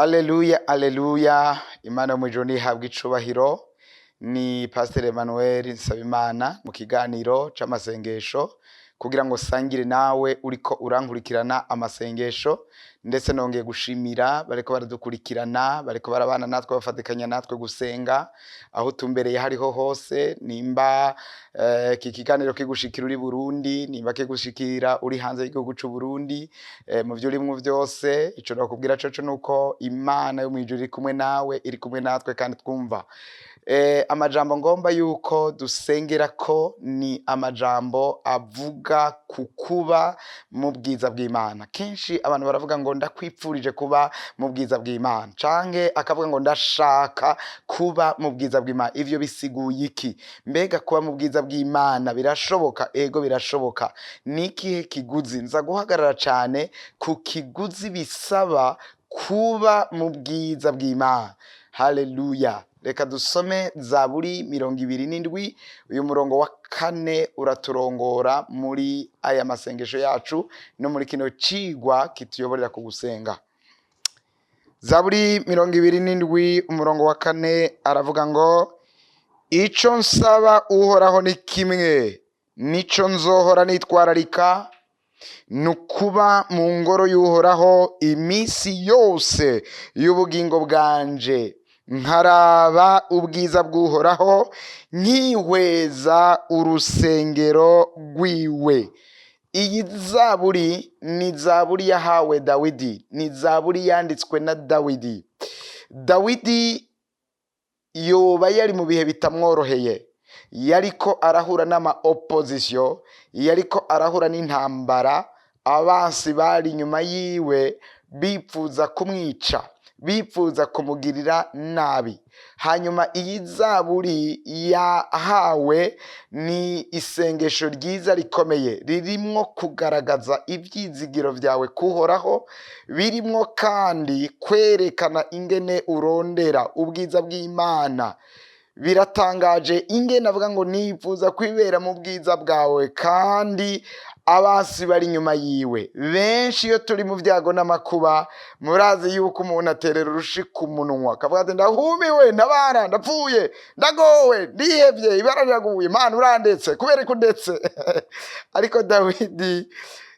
Aleluya, aleluya. Imana mu ijuru nihabwa icubahiro. Ni Pastor Emmanuel Nsabimana mu kiganiro c'amasengesho kugira ngo sangire nawe uriko urankurikirana amasengesho, ndetse nongeye gushimira bariko baradukurikirana, bariko barabana natwe, bafatikanya natwe gusenga aho tumbereye hariho hose. Nimba iki kiganiro kigushikira uri Burundi, nimba kigushikira uri hanze y'igihugu c'u Burundi, mu vyo urimwo vyose, ico nakubwira coco nuko Imana yo mwijuru iri kumwe nawe, iri kumwe natwe kandi twumva. Amajambo ngomba yuko dusengera ko ni amajambo avuga kukuba mu bwiza bw'Imana. Kenshi abantu baravuga ngo ndakwipfurije kuba mu bwiza bw'Imana, canke akavuga ngo ndashaka kuba mu bwiza bw'Imana. Ivyo bisiguye iki? Mbega kuba mu bwiza bw'Imana birashoboka? Ego birashoboka. Ni ikihe kiguzi? Nza guhagarara cane ku kiguzi bisaba kuba mu bwiza bw'Imana. Haleluya. Reka dusome Zaburi 27. Uyu murongo wa 4 uraturongora muri aya masengesho yacu no muri kino cigwa kituyoborera ku gusenga. Zaburi 27 umurongo wa 4 aravuga ngo ico nsaba Uhoraho ni kimwe, nico nzohora nitwararika, nukuba mu ngoro y'Uhoraho imisi yose y'ubugingo bwanje, nkaraba ubwiza bw'Uhoraho, nkihweza urusengero rwiwe. Iyi zaburi ni zaburi yahawe Dawidi, ni zaburi yanditswe na Dawidi. Dawidi yoba yari mu bihe bitamworoheye, yariko arahura n'ama opposition, yariko arahura n'intambara, abansi bari nyuma yiwe bipfuza kumwica, bipfuza kumugirira nabi. Hanyuma iyi zaburi yahawe ni isengesho ryiza rikomeye, ririmwo kugaragaza ivyizigiro vyawe kuhoraho, birimwo kandi kwerekana ingene urondera ubwiza bw'Imana. Biratangaje ingene avuga ngo nipfuza kwibera mu bwiza bwawe, kandi abasi bari nyuma yiwe. Benshi iyo turi mu vyago n'amakuba, murazi yuko umuntu aterera urushi ku munwa akavuga ati ndahumiwe, ndabara, ndapfuye, ndagowe, ndihevye, ibara riraguye, Mana urandetse, kubera ko ndetse. Ariko Dawidi,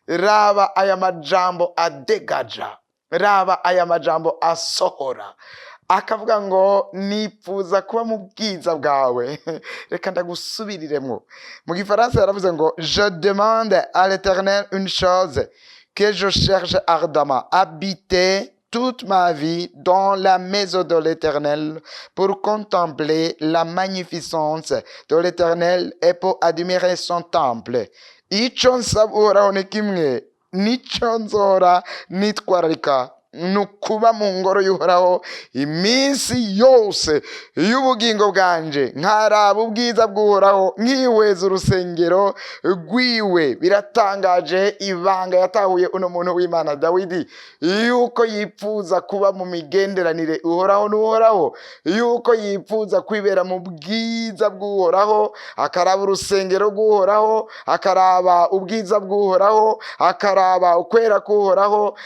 raba aya majambo adegaja, raba aya majambo asohora, akavuga ngo nipfuza kuba mu bwiza bwawe. Reka ndagusubiriremwo. Mu gifaransa yaravuze ngo je demande à l'Éternel une chose que je cherche ardemment, habiter toute ma vie dans la maison de l'Éternel, pour contempler la magnificence de l'Éternel et pour admirer son temple. Ico nsaba Uhoraho ni kimwe, nico nzora nitwararika, nukuba mu ngoro y'Uhoraho iminsi yose y'ubugingo bwanje, nkaraba ubwiza bw'Uhoraho, nkihweza urusengero rwiwe. Biratangaje ibanga yatahuye uno muntu w'Imana Dawidi, yuko yipfuza kuba mu migenderanire Uhoraho n'Uhoraho, yuko yipfuza kwibera mu bwiza bw'Uhoraho, akaraba urusengero rw'Uhoraho, akaraba ubwiza bw'Uhoraho, akaraba ukwera k'Uhoraho.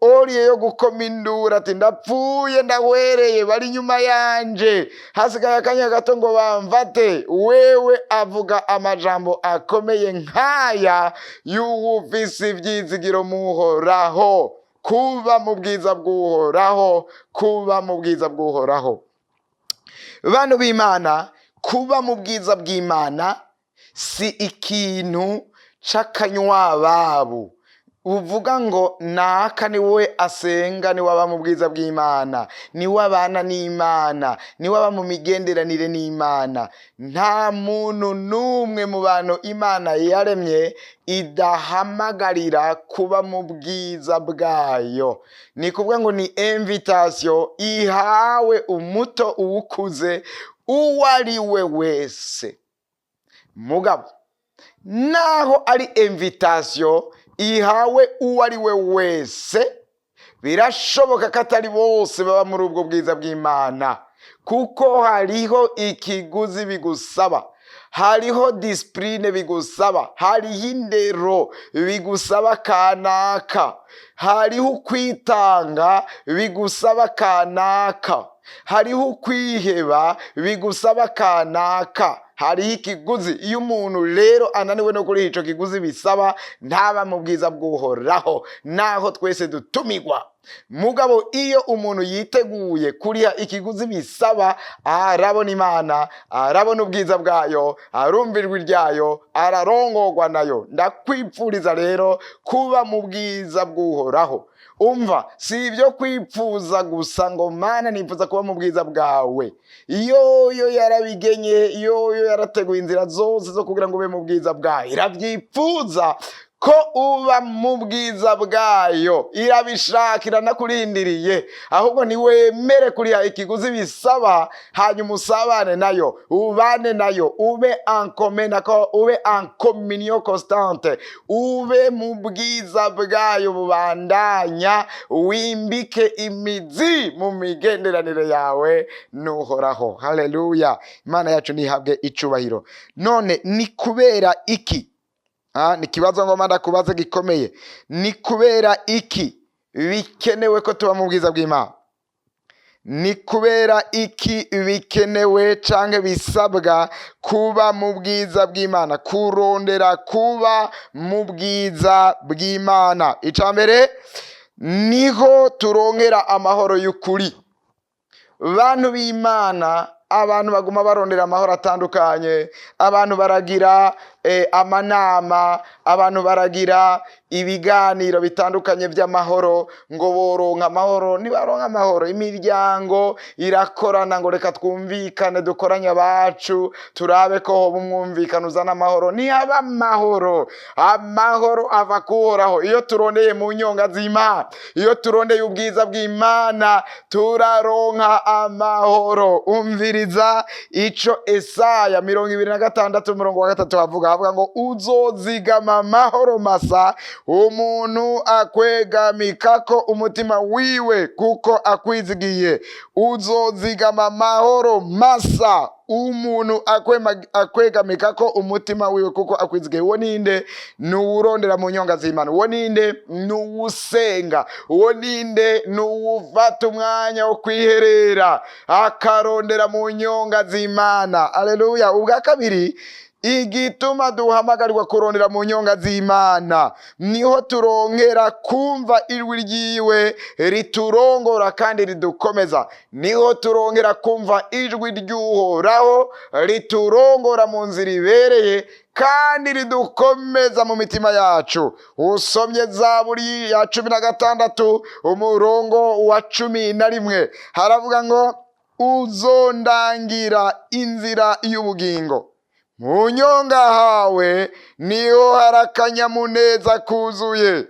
Oriye yo gukoma induru ati ndapfuye, ndahwereye, bari nyuma yanje, hasigaye akanya gato ngo bamfate. Wewe avuga amajambo akomeye nk'aya y'uwufise ivyizigiro muhoraho, kuba mu bwiza bw'Uhoraho, kuba mu bwiza bw'Uhoraho. Bantu b'Imana, kuba mu bwiza bw'Imana si ikintu c'akanywababu uvuga ngo naka ni we asenga, ni waba mu bwiza bw'Imana, ni wabana n'Imana, ni waba mu migenderanire n'Imana. Nta muntu n'umwe mu bantu Imana yaremye idahamagarira kuba mu bwiza bwayo. Ni kuvuga ngo ni invitation ihawe umuto, uwukuze, uwo ari we wese. Mugabo naho ari invitation ihawe uwo ari we wese, birashoboka ko atari bose baba muri ubwo bwiza bw'Imana, kuko hariho ikiguzi bigusaba, hariho disipurine bigusaba, hariho indero bigusaba kanaka, hariho ukwitanga bigusaba kanaka, hariho ukwiheba bigusaba kanaka, hariho ikiguzi. Iyo umuntu rero ananiwe no kuri ico kiguzi bisaba, ntaba mu bwiza bw'uhoraho, naho twese dutumigwa. Mugabo iyo umuntu yiteguye kuriha ikiguzi bisaba, arabona Imana, arabona ubwiza bwayo, arumva ijwi ryayo, ararongorwa nayo. Ndakwipfuriza rero kuba mu bwiza bw'uhoraho. Umva, si ibyo kwipfuza gusa ngo Mana nifuza kuba mu bwiza bwawe. Iyo yarabigenye, iyo yarateguye inzira zose zo kugira ngo ube mu bwiza bwayo, irabyipfuza ko uba mu bwiza bwayo, irabishaka, iranakurindiriye. Ahubwo niwemere kuriha ikiguzi bisaba, hanyuma usabane nayo, ubane nayo, ube en communion constante, ube mu bwiza bwayo bubandanya, wimbike imizi mu migenderanire yawe n'uhoraho. Haleluya! Imana yacu nihabwe icubahiro. None ni kubera iki? Ni kibazo ngoma ndakubaza gikomeye. Ni kubera iki bikenewe ko tuba mu bwiza bw'Imana? Ni kubera iki bikenewe canke bisabwa kuba mu bwiza bw'Imana, kurondera kuba mu bwiza bw'Imana? Icambere, niho turonkera amahoro y'ukuri. Bantu b'Imana, abantu baguma barondera amahoro atandukanye, abantu baragira amanama, abantu baragira ibiganiro bitandukanye by'amahoro ngo boronka amahoro. Nibaronka amahoro, imiryango irakorana ngo reka twumvikane, dukoranye abacu, turabe ko hoba umwumvikano uzana amahoro. Ntihaba amahoro. Amahoro ava kuhoraho. Iyo turondeye mu nyonga z'Imana, iyo turondeye ubwiza bw'Imana, turaronka amahoro. Umviriza ico Esaya 26:3 havuga ngo uzozigama amahoro masa umuntu akwegamikako umutima wiwe kuko akwizigiye. Uzozigama amahoro masa umuntu akwegamikako umutima wiwe kuko akwizigiye. Uwo ninde? Nuwurondera mu nyonga z'Imana. Uwo ninde? Nuwusenga. Uwo ninde? Nuwufata umwanya wo kwiherera akarondera mu nyonga z'Imana. Haleluya! Ubwa kabiri, igituma duhamagarirwa kurondera mu nyonga z'Imana, niho turonkera kumva ijwi ryiwe riturongora kandi ridukomeza. Niho turonkera kumva ijwi ry'uhoraho riturongora mu nzira ibereye kandi ridukomeza mu mitima yacu. Usomye Zaburi ya 16 umurongo wa 11 haravuga ngo uzondangira inzira y'ubugingo, mu nyonga hawe niho hari akanyamuneza kuzuye,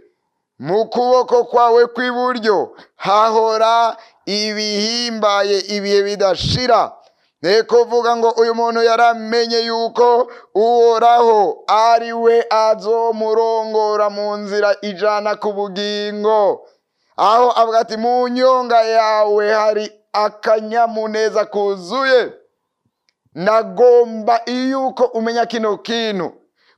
mu kuboko kwawe kw'iburyo hahora ibihimbaye ibihe bidashira. Ni kuvuga ngo uyu muntu yaramenye yuko uhoraho ari we azomurongora mu nzira ijana ku bugingo. Aho avuga ati mu nyonga yawe hari akanyamuneza kuzuye. Nagomba yuko umenya kino kintu,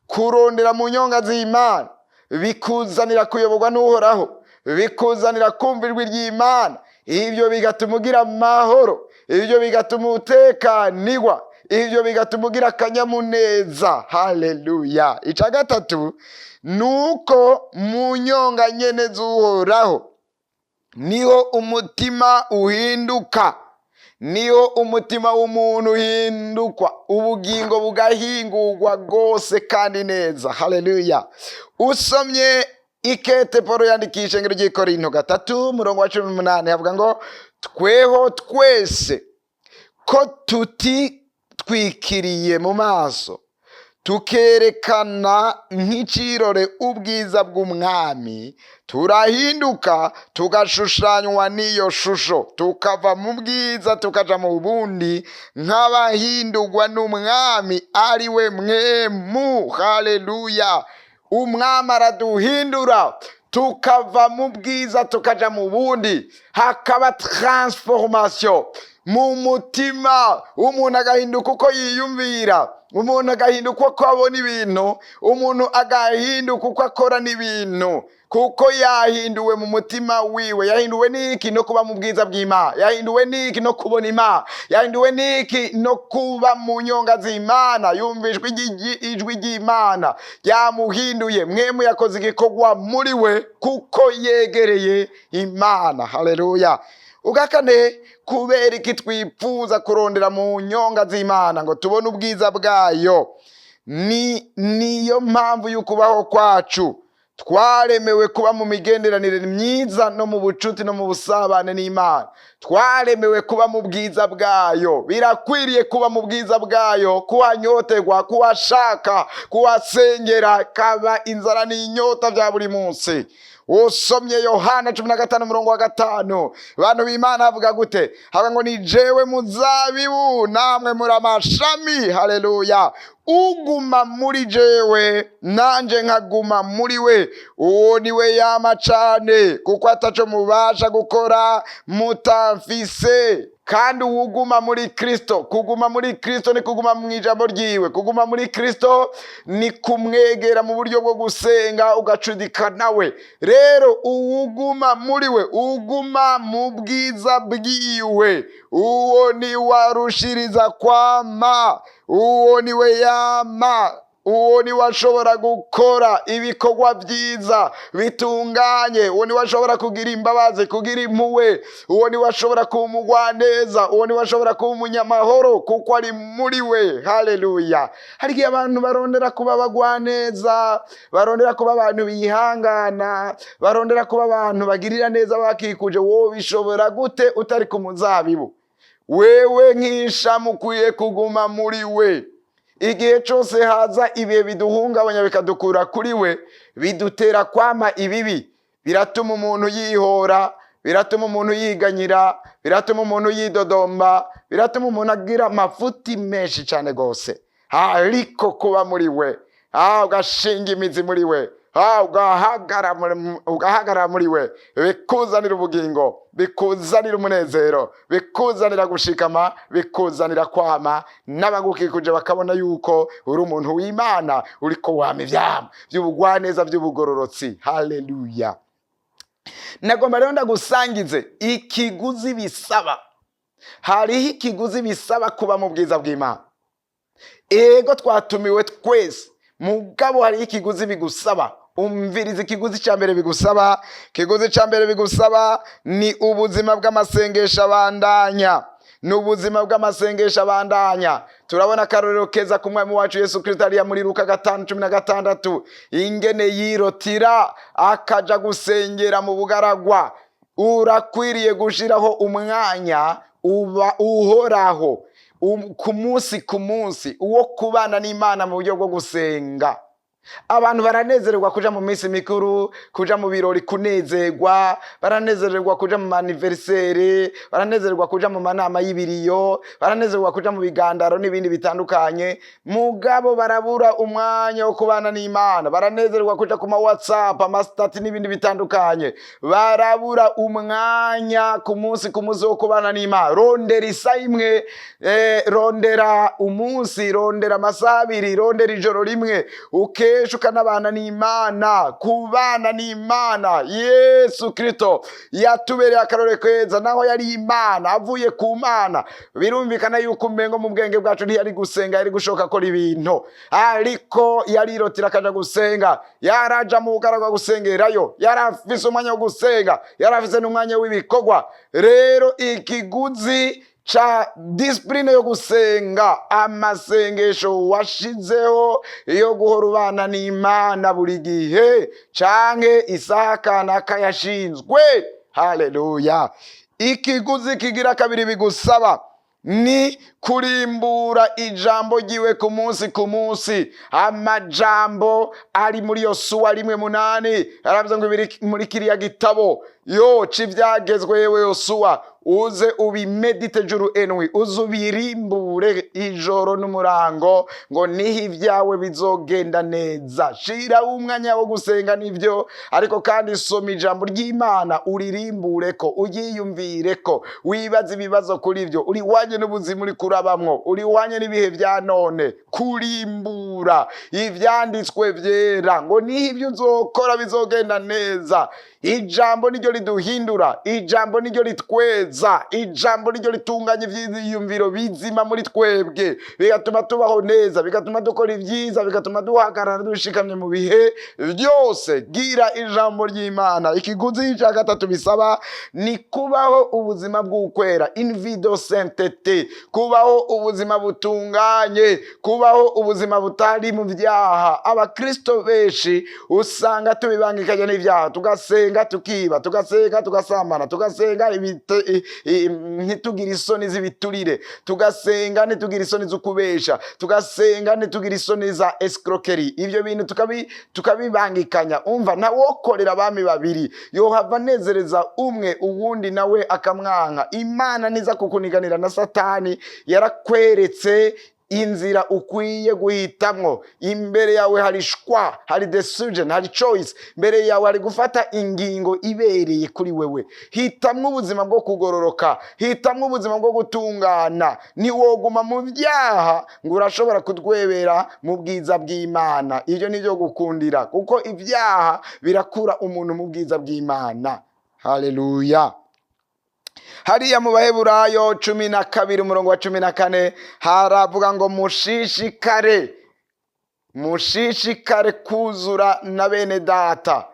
kurondera mu nyonga z'Imana bikuzanira kuyoborwa n'uhoraho, bikuzanira kumva ijwi ry'Imana. Ibyo bigatuma ugira amahoro, ibyo bigatuma utekanirwa, ibyo bigatuma ugira akanyamuneza. Haleluya! Ica gatatu, nuko mu nyonga nyene z'uhoraho niho umutima uhinduka, niho umutima w'umuntu uhindukwa, ubugingo bugahingurwa rwose kandi neza. Haleluya! Usomye ikete Paulo yandikisha ishengero ry'i Korinto 3:18 havuga ngo tweho twese ko tutitwikiriye mu maso tukerekana nk'icirore ubwiza bw'umwami, turahinduka tugashushanywa n'iyo shusho, tukava mu bwiza tukaja mu bundi nk'abahindurwa n'umwami ari we mwemu. Haleluya! Umwami araduhindura tukava mu bwiza tukaja mu bundi, hakaba transformation mu mutima, umuntu agahinduka uko yiyumvira, umuntu agahinduka uko abona ibintu, umuntu agahinduka uko akora n'ibintu, kuko yahinduwe mu mutima wiwe. Yahinduwe n'iki? No kuba mu bwiza bw'Imana. Yahinduwe n'iki? No kubona Imana. Yahinduwe n'iki? No kuba mu nyonga z'Imana. Yumvishwe ijwi ry'Imana ryamuhinduye. Mwemu yakoze igikorwa muri we kuko yegereye Imana. Haleluya. Ugakane, kubera iki twifuza kurondera mu nyonga z'Imana ngo tubone ubwiza bwayo? Niyo mpamvu y'ukubaho kwacu. Twaremewe kuba mu migenderanire myiza no mu bucuti no mu busabane n'Imana. Twaremewe kuba mu bwiza bwayo. Birakwiriye kuba mu bwiza bwayo, kuhanyoterwa, kuhashaka, kuhasengera, kaba inzara n'inyota bya buri munsi. Usomye Yohana 15:5, abantu b'Imana havuga gute? Havuga ngo ni jewe muzabibu, namwe muri amashami. Haleluya. Uguma muri jewe nanje nkaguma muri we, uwo niwe yama cane, kuko ataco mubasha gukora mutamfise. Kandi uwuguma muri Kristo, kuguma muri Kristo ni kuguma mu ijambo ryiwe. Kuguma muri Kristo ni kumwegera mu buryo bwo gusenga, ugacudika nawe. Rero uwuguma muri we, uguma mu bwiza bwiwe, uwo ni warushiriza kwama, uwo ni we yama, uwo ni washobora gukora ibikorwa byiza bitunganye, uwo ni washobora kugira imbabazi, kugira impuhwe, uwo ni washobora kuba umugwaneza, uwo ni washobora kuba umunyamahoro, kuko ari muri we. Haleluya. Hari abantu barondera kuba abagwaneza, barondera kuba abantu bihangana, barondera kuba abantu bagirira neza bakikuje. Wowe bishobora gute utari ku muzabibu? Wewe nk'ishami ukwiye kuguma muri we. Igihe cyose haza ibihe biduhungabanya bikadukura kuri we, bidutera kwama ibibi. Biratuma umuntu yihora, biratuma umuntu yiganyira, biratuma umuntu yidodomba, biratuma umuntu agira amafuti menshi cyane gose. Ariko kuba muri we, ugashinga imizi muri we, ugahagarara muri we, bikuzanira ubugingo, bikuzanira umunezero, bikuzanira gushikama, bikuzanira kwama, n'abagukikuje bakabona yuko uri umuntu w'Imana, uriko wama ivyama by'ubugwaneza by'ubugororotsi. Haleluya. Nagomba rero ndagusangize ikiguzi bisaba. Hariho ikiguzi bisaba kuba mu bwiza bw'Imana. Ego twatumiwe twese, mugabo hariho ikiguzi bigusaba. Umviriza ikiguzi cya mbere bigusaba. Ikiguzi cya mbere bigusaba ni ubuzima bw'amasengesho abandanya. N'ubuzima bw'amasengesho abandanya. Turabona akarorero keza ku mwami wacu Yesu Kristo ariya muri Luka 5:16, ingene yirotira akaja gusengera mu bugaragwa. Urakwiriye gushiraho umwanya uhoraho ku munsi uwo kubana n'Imana mu buryo bwo gusenga. Abantu baranezererwa kuja mu minsi mikuru, kuja mu birori kunezerwa, baranezererwa kuja mu anniversaire, baranezererwa kuja mu manama y'ibiriyo, baranezererwa kuja mu bigandaro n'ibindi bitandukanye. Mugabo barabura umwanya wo kubana n'Imana. Baranezererwa kuja ku ma WhatsApp, amastati n'ibindi bitandukanye. Barabura umwanya ku munsi wo kubana n'Imana. Rondera isaha imwe, rondera umunsi, rondera amasaha abiri, rondera ijoro rimwe, ukanabana n'Imana. Kubana n'Imana, Yesu Kristo yatubereye akarore keza. Naho yari Imana, avuye ku Mana, birumvikana yuko umengo mu bwenge bwacu ntiyari gusenga, yari gushoka akora ibintu, ariko yarirotira akaja gusenga. Yaraja mu bugaragwa gusengerayo, yarafise umwanya wo gusenga, yarafise n'umwanya w'ibikorwa. Rero ikiguzi cha discipline yo gusenga, amasengesho washizeho yo guhora ubana n'Imana buri gihe, canke isaha kanaka yashinzwe. Haleluya. Ikiguzi kigira kabiri bigusaba ni kurimbura ijambo ryiwe ku munsi. Amajambo ari muri Yosuwa 1:8 aravuze ngo muri kiriya gitabo yo c'ivyagezwe yewe Yosuwa uze ubimedite juru enwi, uze ubirimbure ijoro n'umurango, ngo niho ibyawe bizogenda neza. Shiraho umwanya wo gusenga nivyo, ariko kandi soma ijambo ry'Imana uririmbureko, uryiyumvireko, wibaza ibibazo kuri vyo, uri wanye n'ubuzima uri kurabamwo, uri wanye n'ibihe vya none. Kurimbura ivyanditswe vyera, ngo niho ibyo uzokora bizogenda neza. Ijambo niryo riduhindura, ijambo niryo ritweza, ijambo niryo ritunganya ivyiyumviro bizima muri twebwe, bigatuma tubaho neza, bigatuma dukora ivyiza, bigatuma duhagarara dushikamye mu bihe byose. Gira ijambo ry'Imana. Ikiguzi ca gatatu bisaba ni kubaho ubuzima bw'ukwera, invido sainteté, kubaho ubuzima butunganye, kubaho ubuzima butari mu vyaha. Abakristo benshi usanga tubibangikanye n'ivyaha, tugasenga tukiba, tugasenga tugasambana, tugasenga ntitugire isoni z'ibiturire, tugasenga ntitugire isoni z'ukubesha, tugasenga ntitugire isoni za escroquerie. Ivyo bintu tukabibangikanya. Umva, ntawokorera abami babiri, yohava nezereza umwe uwundi nawe akamwanka. Imana niza kukuniganira na Satani yarakweretse inzira ukwiye guhitamwo. Imbere yawe hari shwa, hari decision, hari choice. Imbere yawe hari gufata ingingo ibereye kuri wewe. Hitamwo ubuzima bwo kugororoka, hitamwo ubuzima bwo gutungana. Niwoguma mu vyaha ngo urashobora kudwebera mu bwiza bw'Imana. Ivyo nivyo gukundira, kuko ivyaha birakura umuntu mu bwiza bw'Imana. Haleluya. Hariya mu Baheburayo 12 umurongo wa 14 haravuga ngo mushishikare kuzura na bene data.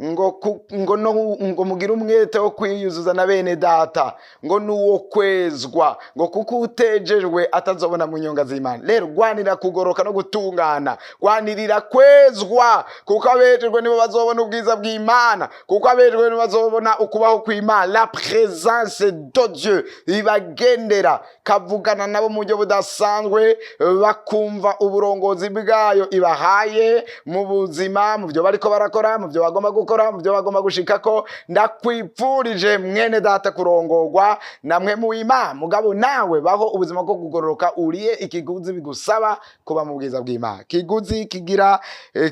ngo mugire umwete wo kwiyuzuza na bene data, ngo nuwo kwezwa, ngo kuko utejejwe atazobona mu nyonga z'Imana. Rero gwanira kugoroka no gutungana, gwanirira kwezwa, kuko abejejwe nibo bazobona ubwiza bw'Imana, kuko abejejwe nibo bazobona ukubaho kw'Imana. La présence de Dieu ibagendera, kavugana nabo mu buryo budasanzwe, bakumva uburongozi bwayo ibahaye mu buzima, mu byo bariko barakora, mu byo bagomba gukora, mu byo bagomba gushikako. Ndakwipfurije mwene data kurongorwa na mwe mu Imana. Mugabo nawe baho ubuzima bwo kugororoka, uriye ikiguzi bigusaba kuba mu bwiza bw'Imana. Kiguzi kigira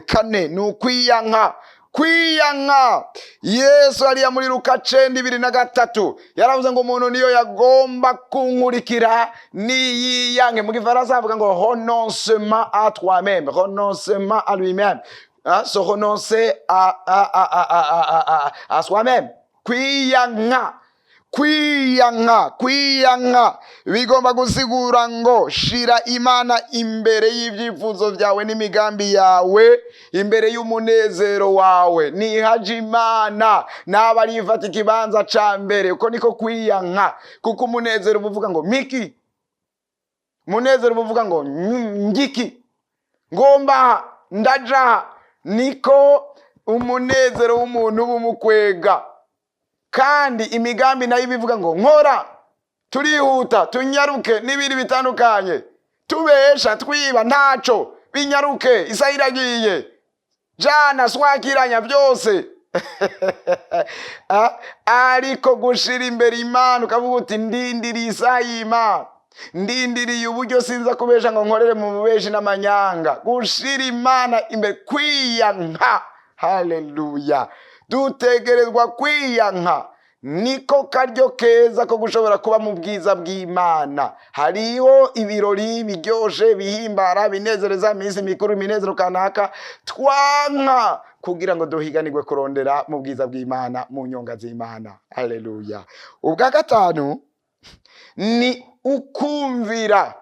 kane ni ukwiyanka. Kwiyanka. Yesu ariya muri Luka 9:23 yaravuze ngo umuntu niyo yagomba kunkurikira niyiyanke. Mu Gifaransa avuga ngo renoncement à toi-même, renoncement à lui-même. Se renoncer à soi-même. Kwiyanka. Kwiyanka bigomba gusigura ngo shira Imana imbere y'ivyifuzo vyawe n'imigambi yawe, imbere y'umunezero wawe. Nihaje Imana naba arifata ikibanza ca mbere. Uko niko kwiyanka, kuko umunezero buvuga ngo miki, umunezero buvuga ngo ngiki, ngomba ndaja. Niko umunezero w'umuntu bumukwega. Kandi imigambi nayo bivuga ngo nkora, turihuta, tunyaruke, n'ibindi bitandukanye, tubesha, twiba, ntaco, binyaruke, isaha iragiye, jana swakiranya byose. Ariko gushira imbere Imana ukavuga uti ndindiriye isaha y'Imana, ndindiriye uburyo sinza kubesha ngo nkorere mu bubeshi n'amanyanga. Gushira Imana imbere, kwiyanka. Haleluya. Dutegerezwa kwiyanka. Niko karyo keza ko gushobora kuba mu bwiza bw'Imana. Hariho ibirori biryoshe, bihimbara, binezereza, iminsi mikuru, iminezero kanaka, twanka kugira ngo duhiganirwe kurondera mu bwiza bw'Imana, mu nyonga z'Imana. Haleluya. Ubwa gatanu ni ukumvira.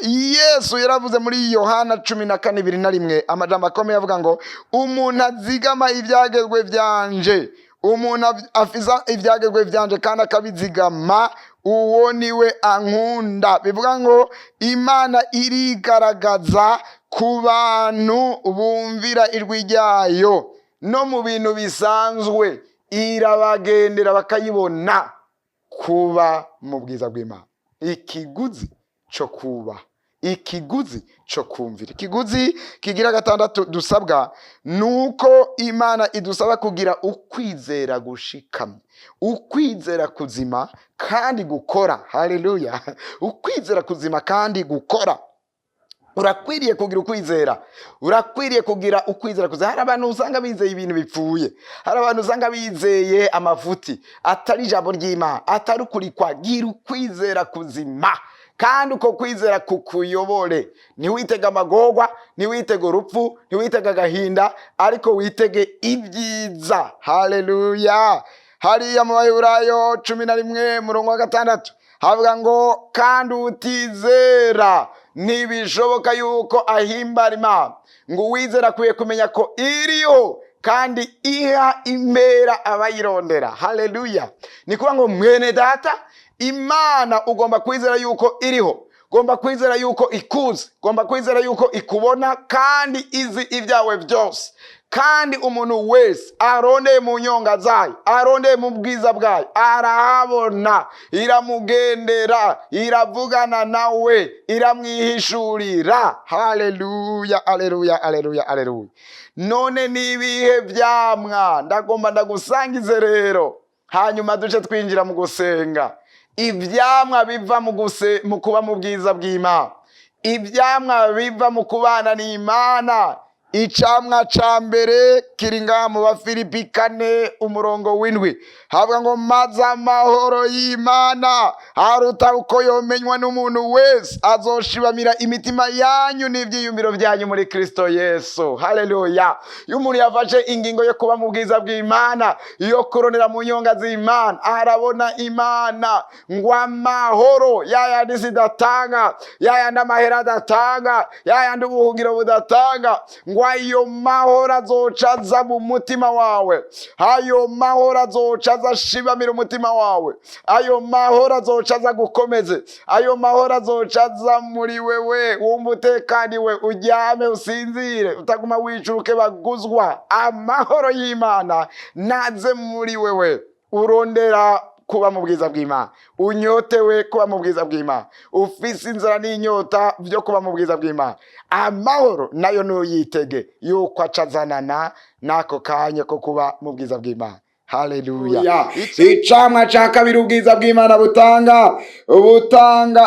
Yesu yaravuze muri Yohana 14:1 amajambo akomeye avuga ngo umuntu azigama ivyagezwe vyanje, umuntu afiza ivyagezwe vyanje kandi akabizigama, uwo niwe ankunda. Bivuga ngo Imana irigaragaza ku bantu bumvira ijwi ryayo, no mu bintu bisanzwe irabagendera bakayibona kuba mu bwiza bw'Imana. Ikiguzi cyo kuba, ikiguzi cyo kumvira. Ikiguzi kigira gatandatu dusabwa nuko Imana idusaba kugira ukwizera gushikamye, ukwizera kuzima kandi gukora. Haleluya! Ukwizera kuzima kandi gukora. Urakwiriye kugira ukwizera, urakwiriye kugira ukwizera kuzima. Hari abantu usanga bizeye ibintu bipfuye, hari abantu usanga bizeye amafuti atari ijambo ry'Imana, atari ukuri kwa. Gira ukwizera kuzima kandi uko kwizera kukuyobore. Ntiwitege amagorwa, ntiwitege urupfu, ntiwitege agahinda, ariko witege ibyiza. Haleluya! Hariya mu Baheburayo 11:6 havuga ngo kandi utizera ntibishoboka yuko ahimbara Imana. Ngo uwizera akwiye kumenya ko iriho kandi iha impera abayirondera. Haleluya! Ni kuvuga ngo mwene data, Imana ugomba kwizera yuko iriho, ugomba kwizera yuko ikuzi, ugomba kwizera yuko ikubona kandi izi ibyawe byose. Kandi umuntu wese arondeye mu nyonga zayo, arondeye mu bwiza bwayo, arahabona, iramugendera, iravugana nawe, iramwihishurira. Haleluya, aleluya, aleluya, aleluya. None nibihe vyamwa ndagomba ndagusangize rero, hanyuma duce twinjira mu gusenga. Ivyamwa biva mu kuba mu bwiza bw'Imana, ivyamwa biva mu kubana n'Imana. Icamwa ca mbere kiri ngaha mu Bafilipi 4:7 havuga ngo maze amahoro y'Imana aruta uko yomenywa n'umuntu wese azoshibamira imitima yanyu n'ivyiyumviro vyanyu muri Kristo Yesu. Haleluya! Iyo umuntu yafashe ingingo yo kuba mu bwiza bw'Imana, iyo kuronera mu nyonga z'Imana, arabona Imana. Ngo amahoro yayandi sidatanga, yayandi amahera adatanga, yayandi ubuhungiro budatanga, ngo ayo mahoro azoca aza mu mutima wawe, ayo mahoro azoca aza ashibamira umutima wawe, ayo mahoro azoca aza gukomeze, ayo mahoro azoca aza muri wewe, wumva utekaniwe, uryame usinzire, utaguma wicuruke baguzwa. Amahoro y'Imana naze muri wewe, urondera kuba mu bwiza bw'Imana, unyotewe kuba mu bwiza bw'Imana, ufise inzara n'inyota byo kuba mu bwiza bw'Imana. Amahoro nayo nuyitege yuko acazanana nako kanya ko kuba mu bwiza bw'Imana. Haleluya! Icamwa ca kabiri ubwiza bw'Imana butanga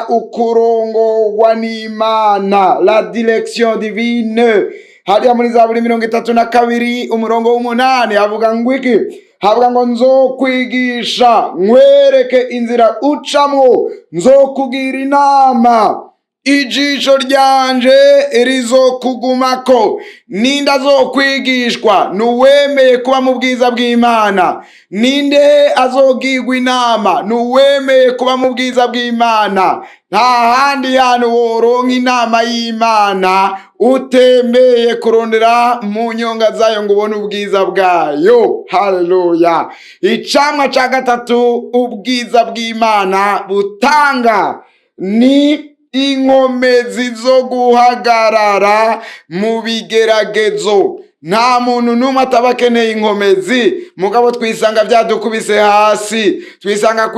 ukurongorwa n'Imana, la direction divine. Hariya muri Zaburi 32:8 havuga ngo iki? Havuga ngo nzokwigisha nkwereke inzira ucamwo, nzokugira inama, ijisho ryanje rizokugumako. Ninde azokwigishwa? Nuwemeye kuba mu bwiza bw'Imana. Ninde azogirwa inama? Nuwemeye kuba mu bwiza bw'Imana. Nta handi hantu woronka inama y'Imana utemeye kurondera mu nyonga zayo ngo ubone ubwiza bwayo. Haleluya! Icamwa ca gatatu ubwiza bw'Imana butanga ni inkomezi zo guhagarara mu bigeragezo. Nta muntu n'umwe ataba akeneye inkomezi, mugabo twisanga vyadukubise hasi, twisanga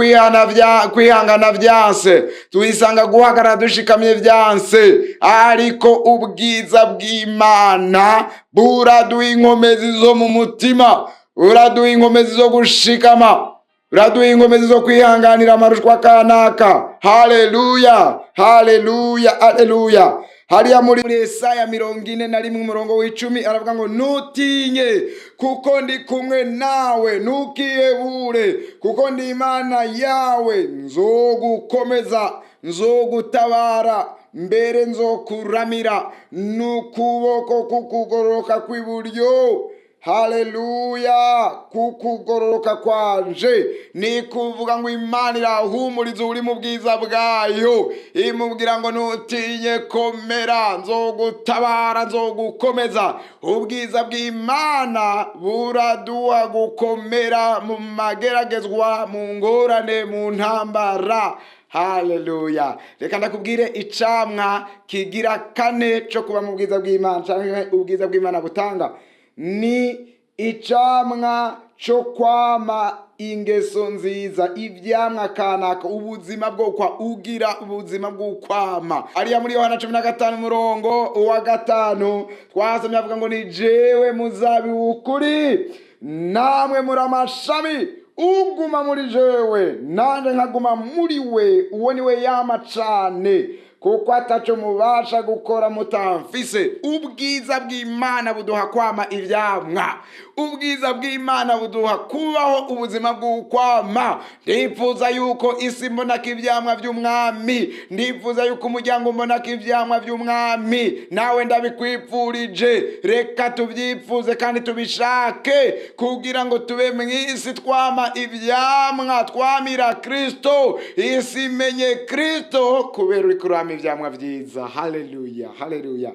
kwihangana vyanse, twisanga guhagarara dushikamye vyanse, ariko ubwiza bw'Imana buraduha inkomezi zo mu mutima, buraduha inkomezi zo gushikama, buraduha inkomezi zo kwihanganira amarushwa kanaka. Haleluya, haleluya, haleluya! Hariya muri Yesaya 41:10 aravuga ngo nutinye kuko ndi kumwe nawe, ntukihebure kuko ndi Imana yawe, nzogukomeza, nzogutabara, mbere nzokuramira n'ukuboko kukugororoka kw'iburyo. Haleluya! Kukugororoka kwanje ni kuvuga ngo Imana irahumuriza uri mu bwiza bwayo, imubwira ngo nutinye, komera, nzogutabara, nzogukomeza. Ubwiza bw'Imana buraduha gukomera mu mageragezwa, mu ngorane, mu ntambara. Haleluya! Reka ndakubwire icamwa kigira kane cyo kuba mu bwiza bw'Imana, canke ubwiza bw'Imana butanga ni icamwa cyo kwama ingeso nziza, ivyamwa kanaka, ubuzima ugira ubuzima bw'ukwama. Ariya muri Yohana 15 umurongo wa 5 twasomye avuga ngo ni jewe muzabibu w'ukuri, namwe muri amashami. Uguma muri jewe nanje nkaguma muri we, uwo niwe yama cane, kuko ataco mubasha gukora mutamfise. Ubwiza bw'Imana buduha kwama ivyamwa. Ubwiza bw'Imana buduha kubaho ubuzima bw'ukwama. Ndifuza yuko isi mbonako ivyamwa vy'umwami, ndifuza yuko umuryango mbonako ivyamwa vy'umwami. Nawe ndabikwipfurije, reka tuvyifuze kandi tubishake, kugira ngo tube mw'isi twama ivyamwa, twamira Kristo, isi menye Kristo kubera uri kurama ivyamwa vyiza. Haleluya, haleluya.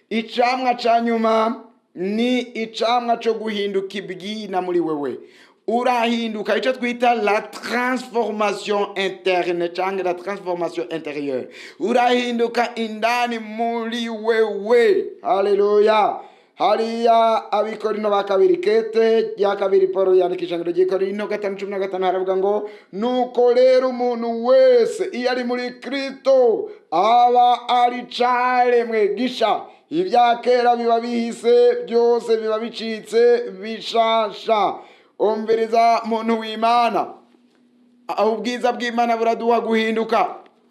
Icamwa ca nyuma ni icamwa cyo guhinduka ibwina muri wewe. Urahinduka, ico twita la transformation interne cyangwa la transformation intérieure. Urahinduka indani muri wewe. Haleluya. Hariya Abikorino ba kabiri kete ya kabiri Paulo yandikisha ngo Gikorino 5:15 haravuga ngo nuko rero umuntu wese iyo ari muri Kristo aba ari caremwe gisha, ibya kera biba bihise, byose biba bicitse bishasha. Umviriza muntu w'Imana, ubwiza bw'Imana buraduha guhinduka,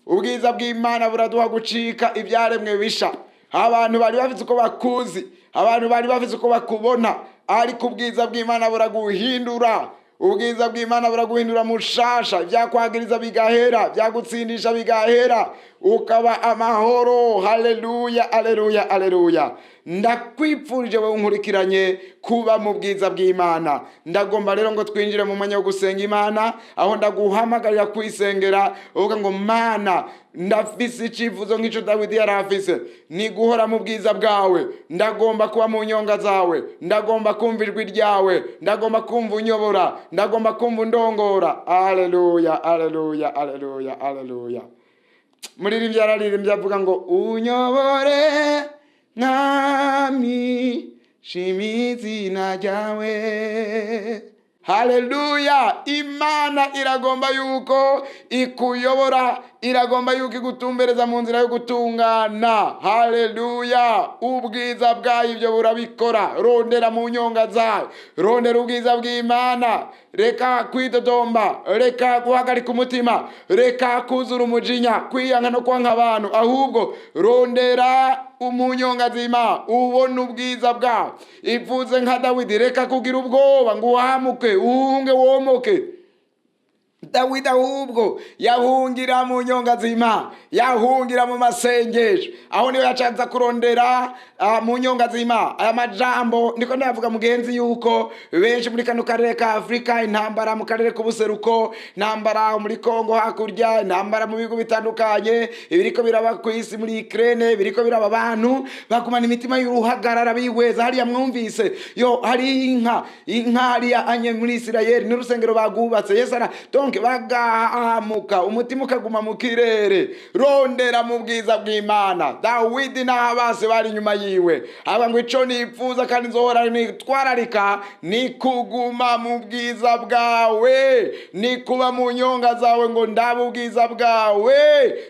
ubwiza bw'Imana buraduha gucika ibyaremwe bisha. Abantu bari bafite uko bakuzi, abantu bari bafite uko bakubona, ariko ubwiza bw'Imana buraguhindura. Ubwiza bw'Imana buraguhindura mushasha, byakwagiriza bigahera, byagutsindisha bigahera, ukaba amahoro. Haleluya, haleluya, haleluya. Ndakwipfurije wewe unkurikiranye kuba mu bwiza bw'Imana. Ndagomba rero ngo twinjire mu mwanya wo gusenga Imana, aho ndaguhamagarira kwisengera uvuga ngo Mana, ndafise icifuzo nk'ico Dawidi yarafise, ni guhora mu bwiza bwawe. Ndagomba kuba mu nyonga zawe, ndagomba kumva ijwi ryawe, ndagomba kumva unyobora, ndagomba kumva undongora. Haleluya, haleluya, haleluya, haleluya. Muririmbyi yararirimbye avuga ngo unyobore nami shimizina ryawe. Haleluya. Imana iragomba yuko ikuyobora, iragomba yuko igutumbereza mu nzira yo gutungana. Haleluya. Ubwiza bwayo ibyo burabikora. Rondera mu nyonga zawe, rondera ubwiza bw'Imana. Reka kwidodomba, reka guhagarika umutima, reka kuzura umujinya, kwiyanga no kwanka abantu, ahubwo rondera umunyonga zima, ubona ubwiza bwawe. Ivuze nka Dawidi, reka kugira ubwoba ngo uhamuke, uhunge womoke. Dawidi ahubwo yahungira mu nyonga zima, yahungira mu masengesho, aho niyo yacanza kurondera mu nyonga zima. Aya majambo ndiko ndavuga mugenzi yuko benshi muri kano karere ka Afrika, intambara mu karere k'ubuseruko, intambara muri Kongo hakurya, intambara mu bihugu bitandukanye, ibiriko biraba ku isi muri Ukraine, biriko biraba abantu bagumana imitima y'uruhagarara bihweza. Hariya mwumvise yo hari inka hariya anye muri Isirayeli n'urusengero bagubatse. Yesara donc bagahamuka, umutima ukaguma mu kirere. Rondera mu bwiza bw'Imana. Dawidi n'abase bari nyuma yiwe, aba ngo ico nipfuza kandi nzohora nitwararika ni kuguma mu bwiza bwawe, ni kuba mu nyonga zawe, ngo ndaba ubwiza bwawe,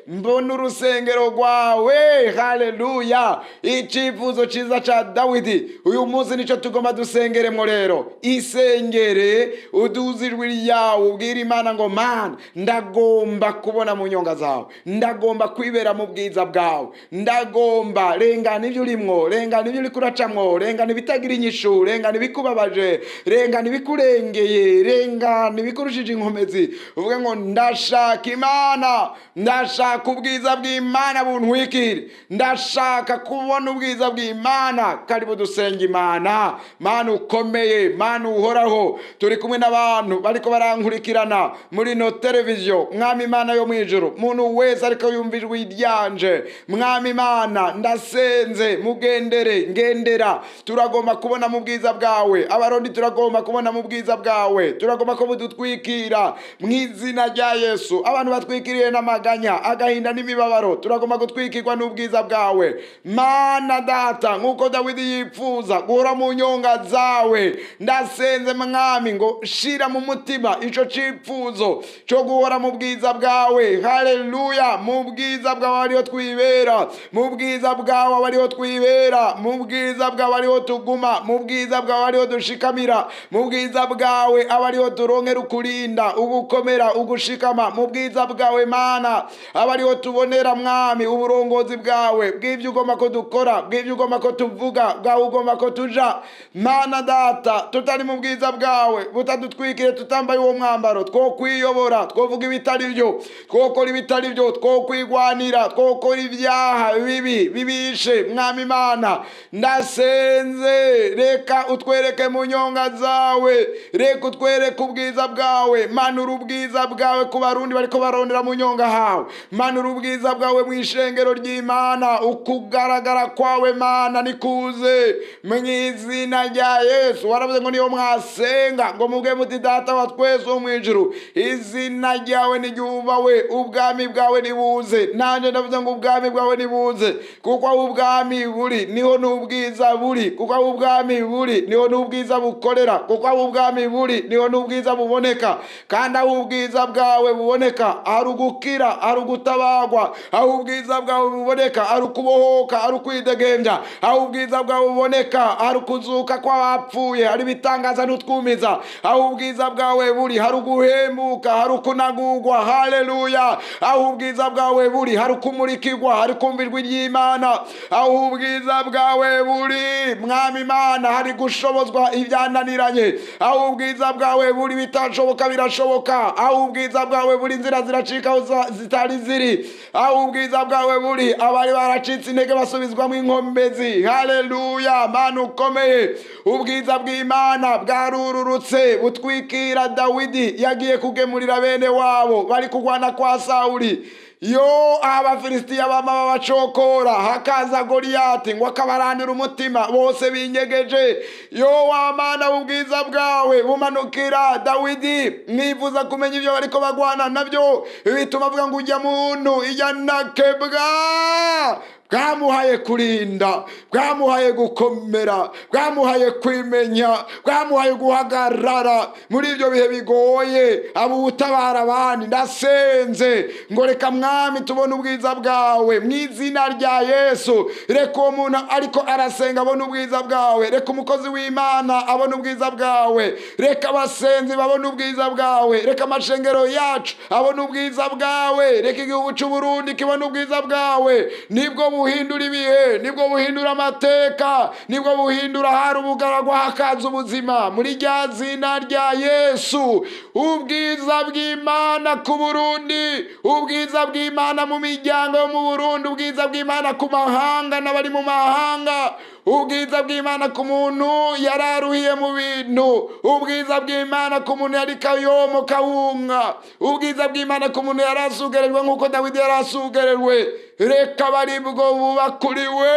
mbona urusengero rwawe. Haleluya. Icifuzo ciza ca Dawidi uyu munsi nico tugomba dusengeremwo rero. Isengere uduze ijwi ryawe, ubwira Imana ngo Mana, ndagomba kubona mu nyonga zawe, ndagomba kwibera mu bwiza bwawe, ndagomba rengana ivyo urimwo, rengana ivyo uriko uracamwo, rengana ibitagira inyishu, rengana ibikubabaje, rengana ibikurengeye, rengana ibikurushije inkomezi. Uvuge ngo ndashaka Imana, ndashaka ubwiza bw'Imana buntwikire, ndashaka kubona ubwiza bw'Imana. Karibu dusenga Imana. Mana ukomeye, Mana uhoraho, turi kumwe n'abantu bariko barankurikirana, muri no televiziyo, mwami Imana yo mwijuru, muntu wese ariko yumva ijwi ryanje, mwami Imana ndasenze mugendere, ngendera, turagomba kubona mu bwiza bwawe, abarundi turagomba kubona mu bwiza bwawe, turagomba ko budutwikira mu izina rya Yesu. Abantu batwikiriye n'amaganya, agahinda n'imibabaro, turagomba gutwikirwa n'ubwiza bwawe Mana Data, nkuko Dawidi yipfuza guhora mu nyonga zawe. Ndasenze mwami ngo shira mu mutima ico cipfuzo cyo guhora mu bwiza bwawe. Haleluya! Mu bwiza bwawe ariho twibera, mu bwiza bwawe ariho twibera, mu bwiza bwawe ariho tuguma, mu bwiza bwawe ariho dushikamira, mu bwiza bwawe abariho turonkera ukurinda, ugukomera, ugushikama, mu bwiza bwawe Mana abariho tubonera mwami uburongozi bwawe bw'ivyo ugomba ko dukora, bw'ivyo ugomba ko tuvuga, bwawe ugomba ko tuja. Mana Data, tutari mu bwiza bwawe butadutwikire, tutambaye uwo mwambaro, two kwiyobora, twovuga ibitari byo, twokora ibitari byo, two kwigwanira, twokora ibyaha bibi bibishe. Mwami Imana ndasenze, reka utwereke mu nyonga zawe, reka utwereke ubwiza bwawe, manura ubwiza bwawe ku barundi bariko barondera mu nyonga hawe, manura ubwiza bwawe mu ishengero ry'Imana, ukugaragara kwawe Mana nikuze mu izina rya Yesu. Waravuze ngo niyo mwasenga ngo muge muti Data wa twese wo mwijuru, izina ryawe niryubahwe, ubwami bwawe nibuze. Nanje ndavuze ngo ubwami bwawe nibuze, kuko aho ubwami buri niho n'ubwiza buri, kuko aho ubwami buri niho n'ubwiza bukorera, kuko aho ubwami buri niho n'ubwiza buboneka. Kandi aho ubwiza bwawe buboneka ari ugukira, ari ugutabagwa, aho ubwiza bwawe buboneka ari ukubohoka, ari ukwidegembya, aho ubwiza bwawe buboneka ari ukuzuka kw'abapfuye, hari ibitangaza n'utwumiza, aho ubwiza bwawe buri hari uguhembuka, hari ukunagurwa. Haleluya! Aho ubwiza bwawe buri hari ukumurikirwa, hari kumvirwa ry'Imana, aho ubwiza bwawe buri mwami Imana hari gushobozwa ibyananiranye, aho ubwiza bwawe buri bitashoboka birashoboka, aho ubwiza bwawe buri inzira ziracika aho zitari ziri, aho ubwiza bwawe buri abari baracitse intege basubizwamo inkombezi. Haleluya! Mana ukomeye, ubwiza bw'Imana bwarururutse butwikira Dawidi yagiye kugemurira bene wabo bari kugwana kwa Sawuli. Yo Abafilisitiya bama babacokora, hakaza Goliyati ngo akabaranira umutima, bose binyegeje. Yo wa Mana, ubwiza bwawe bumanukira Dawidi, nifuza kumenya ibyo bariko bagwana nabyo, bituma avuga ngo ujya muntu ijya nakebwa. Bwamuhaye kurinda, bwamuhaye gukomera, bwamuhaye kwimenya, bwamuhaye guhagarara muri ibyo bihe bigoye, abo utabara abandi. Ndasenze ngo reka mwami tubone ubwiza bwawe mu izina rya Yesu. Reka uwo muntu ariko arasenga abone ubwiza bwawe, reka umukozi w'Imana abone ubwiza bwawe, reka abasenzi babone ubwiza bwawe, reka amashengero yacu abone ubwiza bwawe, reka igihugu cy'u Burundi kibone ubwiza bwawe. Nibwo buhindura ibihe, nibwo buhindura amateka, nibwo buhindura hari ubugaragwa hakaza ubuzima muri rya zina rya Yesu. Ubwiza bw'Imana ku Burundi, ubwiza bw'Imana mu miryango yo mu Burundi, ubwiza bw'Imana ku mahanga n'abari mu mahanga, ubwiza bw'Imana ku muntu yararuhiye mu bintu, ubwiza bw'Imana ku muntu yari kayomo kawunga, ubwiza bw'Imana ku muntu yarasugererwe nk'uko Dawidi yarasugererwe. Reka bari bwo bubakuriwe,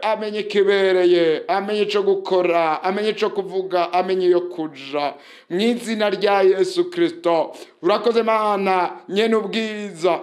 amenye kibereye, amenye ico gukora, amenye ico kuvuga, amenye iyo kuja mu izina rya Yesu Kristo. Urakoze Mana nyene ubwiza,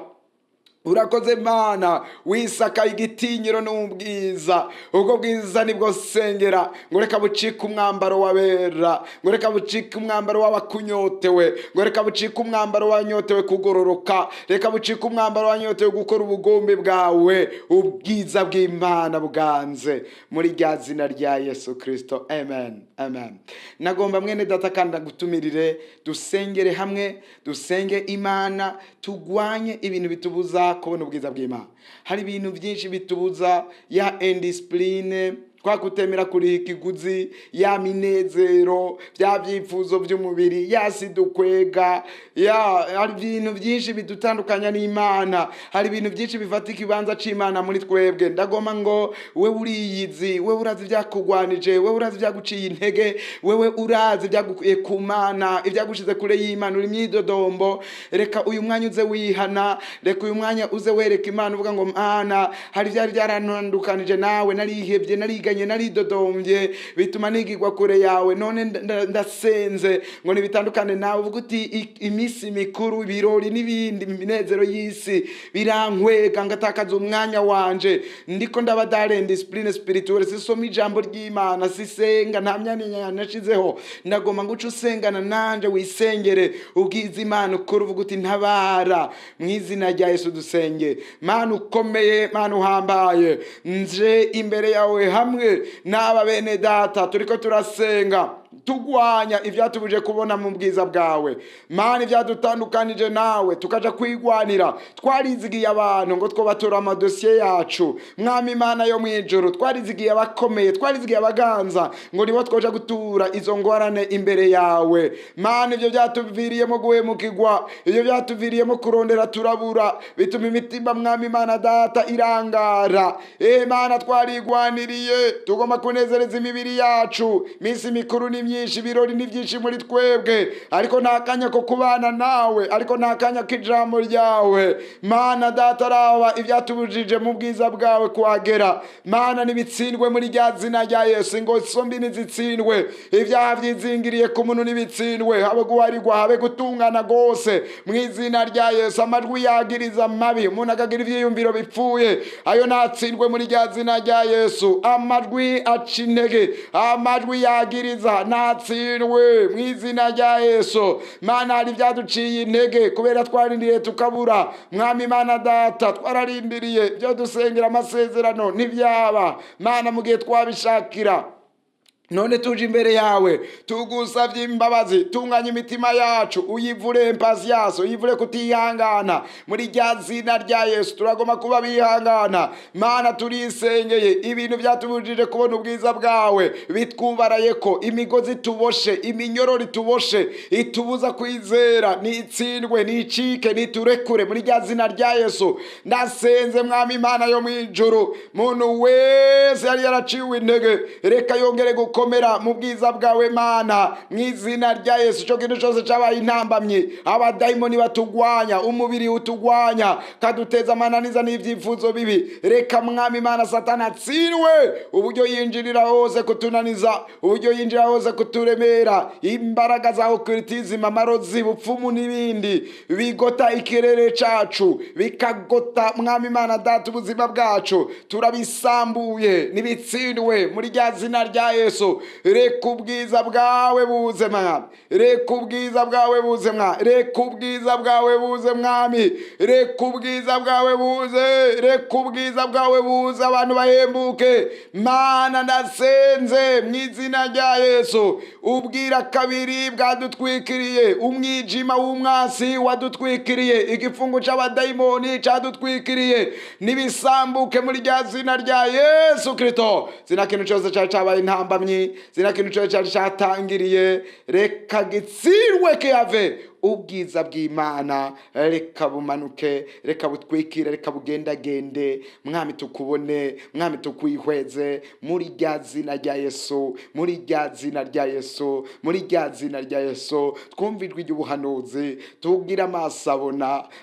urakoze Mana wisaka igitinyiro n'ubwiza. Ubwo bwiza nibwo sengera ngo reka bucika umwambaro wabera, ngo reka bucika umwambaro w'abakunyotewe, ngo reka bucika umwambaro wanyotewe kugororoka, reka bucika umwambaro wanyotewe gukora ubugombe bwawe. Ubwiza bw'Imana bwanze muri rya zina rya Yesu Kristo. Amen, amen. Nagomba mwene data kandi gutumirire dusengere hamwe, dusenge Imana, tugwanye ibintu bitubuza kubona ubwiza bw'Imana. Hari ibintu byinshi bitubuza, ya indiscipline, twakutemera kuriha ikiguzi, ya minezero, bya byifuzo by'umubiri, yasidukwega, hari ibintu byinshi bidutandukanya n'Imana, hari ibintu byinshi bifata ikibanza c'Imana muri twebwe. Ndagoma ngo wewe uriyizi, wewe urazi ivyakugwanije, wewe urazi ivyaguciye intege, wewe urazi ivyagukuye ku Mana, ivyagushize kure y'Imana, uri myidodombo. Reka uyu mwanya uze wihana, reka uyu mwanya uze wereka Imana uvuga ngo Mana, hari ivyari byarantandukanije nawe, narihebye, nariganye, naridodombye, bituma nigirwa kure yawe, none ndasenze ngo nibitandukane nawe. Uvuga uti imisi mikuru, ibirori n'ibindi minezero y'isi birankwega, ngatakaza umwanya wanje, ndiko ndabadare discipline spirituelle, sisoma ijambo ry'Imana, sisenga, nta myanya nashizeho. Ndagoma ngo uce usengana nanje, wisengere, ubwiza Imana ukora, uvuga uti ntabara mu izina rya Yesu. Dusenge. Mana ukomeye, Mana uhambaye, nje imbere yawe hamwe n'aba bene data, turiko turasenga tugwanya ivyatubuje kubona mu bwiza bwawe. Mana, ivyadutandukanije nawe tukaja kwigwanira, twarizigiye abantu ngo twobatura amadosiye yacu. Mwami Imana yo mwijuru, twarizigiye abakomeye, twarizigiye abaganza ngo nibo twoja gutura izo ngorane imbere yawe. Mana, ivyo vyatuviriyemo guhemukirwa, ivyo vyatuviriyemo kurondera turabura, bituma imitima Mwami Imana Data irangara. Mana, twarigwaniriye, tugomba kunezereza imibiri yacu, misi mikuru ni myinshi, ibirori ni byinshi muri twebwe, ariko nta kanya ko kubana nawe, ariko nta kanya k'ijambo ryawe. Mana Data, raba ivyatubujije mu bwiza bwawe kuhagera. Mana, nibitsindwe muri rya zina rya Yesu, ngo sombi nizitsindwe, ivyaha vyizingiriye ku muntu nibitsindwe, habe guharirwa, habe gutungana gose mu izina rya Yesu. Amajwi yagiriza mabi, umuntu akagira ivyiyumviro bipfuye, ayo natsindwe muri rya zina rya Yesu. Amajwi aca intege, amajwi yagiriza natsindwe mu izina rya Yesu. Mana, hari vyaduciye intege kubera twarindiriye tukabura. Mwami Imana Data, twararindiriye byo dusengera amasezerano ntivyaba. Mana, mu gihe twabishakira, none tuje imbere yawe tugusavye imbabazi, tunganya imitima yacu, uyivure impasiyaso, uyivure kutihangana muri rya zina rya Yesu. Turagoma kuba bihangana. Mana, turisengeye ibintu vyatubujije kubona ubwiza bwawe, bitwubarayeko, imigozi tuboshe, iminyorori tuboshe, itubuza kwizera, nitsindwe, nicike, niturekure muri rya zina rya Yesu. Ndasenze Mwami Imana yo mwijuru, muntu wese yari yaraciwe intege, reka yongere gukomera mu bwiza bwawe Mana, mu izina rya Yesu. Cyo kintu cyose cyabaye intambamye, abadayimoni batugwanya, umubiri utugwanya, kaduteza amananiza n'ivyifuzo bibi, reka Mwami Imana Satana atsirwe, uburyo yinjirira hose kutunaniza, uburyo yinjira hose kuturemera, imbaraga za occultism, amarozi, bupfumu n'ibindi bigota ikirere cacu, bikagota Mwami Imana Data ubuzima bwacu, turabisambuye, nibitsindwe muri rya zina rya Yesu. Reka ubwiza bwawe buze Mwami, reka ubwiza bwawe buze Mwami, reka ubwiza bwawe buze Mwami, reka ubwiza bwawe buze, reka ubwiza bwawe buze, abantu bahembuke. Mana, ndasenze mu izina rya Yesu, ubwira kabiri bwadutwikiriye, umwijima w'umwasi wadutwikiriye, igifungo c'abadayimoni cadutwikiriye, nibisambuke muri rya zina rya Yesu Kristo. Zina kintu cyose cyabaye intambamye, zina kintu cyose cyari cyatangiriye, reka gitsirwe kiyave. Ubwiza bw'Imana reka bumanuke, reka butwikire, reka bugendagende. Mwami, tukubone, Mwami, tukwihweze muri rya zina rya Yesu, muri rya zina rya Yesu, muri rya zina rya Yesu. Twumvirwe iby'ubuhanuzi, tugira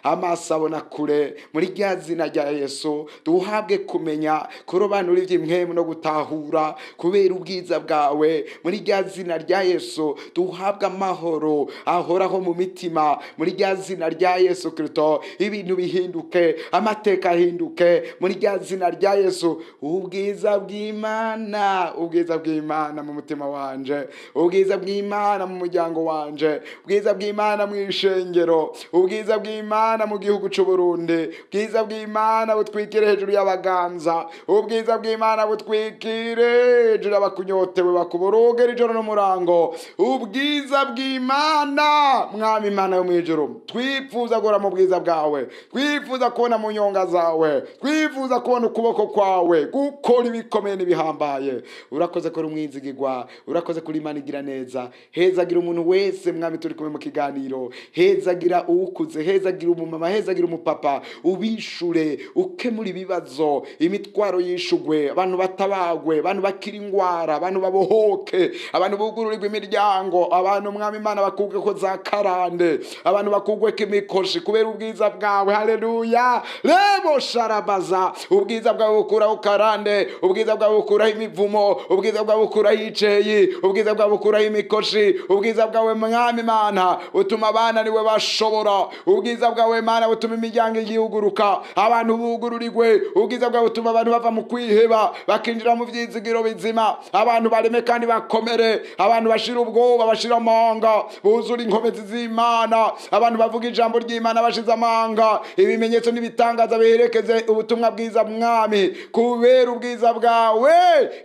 amasabona kure muri rya zina rya Yesu. Duhabwe kumenya, kurobanura iby'impwemu no gutahura kubera ubwiza bwawe muri rya zina rya Yesu. Duhabwe amahoro ahoraho mu mitima muri rya zina rya Yesu Kristo. Ibintu bihinduke, amateka ahinduke muri rya zina rya Yesu. Ubwiza bw'Imana, ubwiza bw'Imana mu mutima wanje, ubwiza bw'Imana mu muryango wanje, ubwiza bw'Imana mu ishengero, ubwiza bw'Imana mu gihugu cy'u Burundi, ubwiza bw'Imana butwikire hejuru y'abaganza, ubwiza bw'Imana butwikire hejuru y'abakunyotewe bakuborogera ijoro n'umurango. Ubwiza bw'Imana Mwami mwami Imana yo mwijuru, twifuza gora mu bwiza bwawe, twifuza kubona mu nyonga zawe, twifuza kubona ukuboko kwawe gukora ibikomeye n'ibihambaye. Urakoze kuri umwizigirwa, urakoze kuri Imana igira neza. Hezagira umuntu wese mwami turi kumwe mu kiganiro, hezagira uwukuze, hezagira umumama, hezagira umupapa, ubishure, ukemura ibibazo, imitwaro yishugwe, abantu batabagwe, abantu bakira ingwara, abantu babohoke, abantu bugururirwa imiryango, abantu mwami Imana bakugwe ko za karande, abantu bakugwe ko imikoshi kubera ubwiza bwawe. Haleluya. Lebo sharabaza, ubwiza bwawe bukuraho karande, ubwiza bwawe bukuraho imivumo, ubwiza bwawe bukuraho iceyi, ubwiza bwawe bukuraho imikoshi, ubwiza bwawe mwami Imana utuma abana niwe bashobora, ubwiza bwawe Mana butuma imiryango yiguruka, abantu bugururirwe, ubwiza bwawe butuma abantu bava mu kwiheba bakinjira mu vyizigiro bizima, abantu bareme kandi bakomere, abantu bashira ubwoba, bashira amanga, buzura inkomezi z'Imana, abantu bavuga ijambo ry'Imana bashize amanga, ibimenyetso n'ibitangaza biherekeze ubutumwa bwiza mwami, kubera ubwiza bwawe.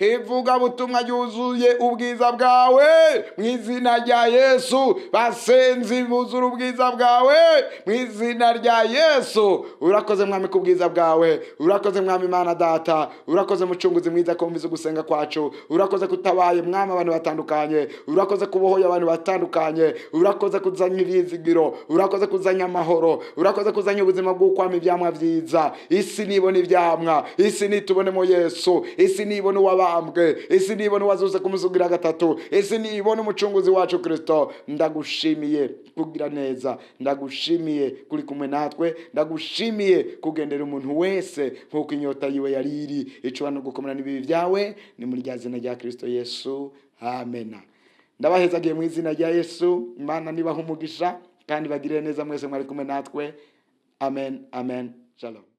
Ivuga butumwa yuzuye ubwiza bwawe mu izina rya Yesu. Basenzi buzura ubwiza bwawe mu izina rya Yesu. Urakoze mwami ku bwiza bwawe, urakoze mwami Imana data, urakoze mucunguzi mwiza kumviza gusenga kwacu, urakoze kutabaye mwami abantu batandukanye, urakoze kubohoya abantu batandukanye, urakoze kuzanya ibyizigiro, urakoze kuzanya amahoro, urakoze kuzanya ubuzima bw'ukwama ibyamwa byiza. Isi nibona ibyamwa, isi nitubonemo Yesu, isi nibona uwabambwe, isi nibona uwazuze kumuzugira gatatu, isi nibona umucunguzi wacu Kristo. Ndagushimiye kugira neza, ndagushimiye kuri kumwe natwe, ndagushimiye kugendera umuntu wese nkuko inyota yiwe yariri, icwa no gukomera n'ibibi byawe, ni muri rya zina rya Kristo Yesu. Amen. Ndabahezagiye mu izina rya Yesu. Imana nibaha umugisha kandi bagirire neza mwese mwari kumwe natwe. Amen. Amen. Shalom.